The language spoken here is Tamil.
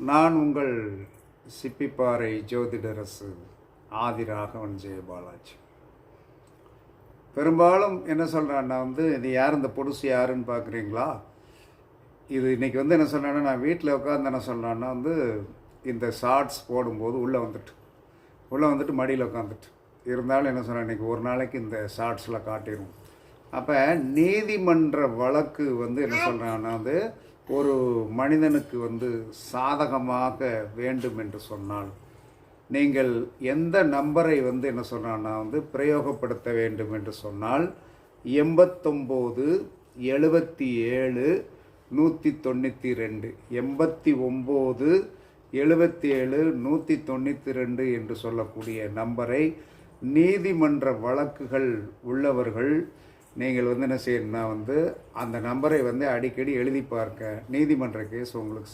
நான் உங்கள் சிப்பிப்பாறை ஜோதிடரசு ஆதிராகவன் ஜெயபாலாஜி. பெரும்பாலும் என்ன சொல்கிறான்னா இது யார் இந்த பொடுசு யாருன்னு பார்க்குறீங்களா? இது இன்றைக்கி என்ன சொல்கிறேன்னா, நான் வீட்டில் உட்காந்து என்ன சொல்கிறேன்னா இந்த ஷார்ட்ஸ் போடும்போது உள்ளே வந்துட்டு மடியில் உட்காந்துட்டு இருந்தாலும் என்ன சொல்கிறேன், இன்றைக்கி ஒரு நாளைக்கு இந்த ஷார்ட்ஸில் காட்டிடும். அப்போ நீதிமன்ற வழக்கு என்ன சொல்கிறாங்கன்னா ஒரு மனிதனுக்கு சாதகமாக வேண்டும் என்று சொன்னால் நீங்கள் எந்த நம்பரை என்ன சொல்கிறான்னா பிரயோகப்படுத்த வேண்டும் என்று சொன்னால் 89 77 192 89 77 192 என்று சொல்லக்கூடிய நம்பரை நீதிமன்ற வழக்குகள் உள்ளவர்கள் நீங்கள் என்ன செய்யணும்னா அந்த நம்பரை அடிக்கடி எழுதி பார்க்க நீதிமன்ற கேஸ் உங்களுக்கு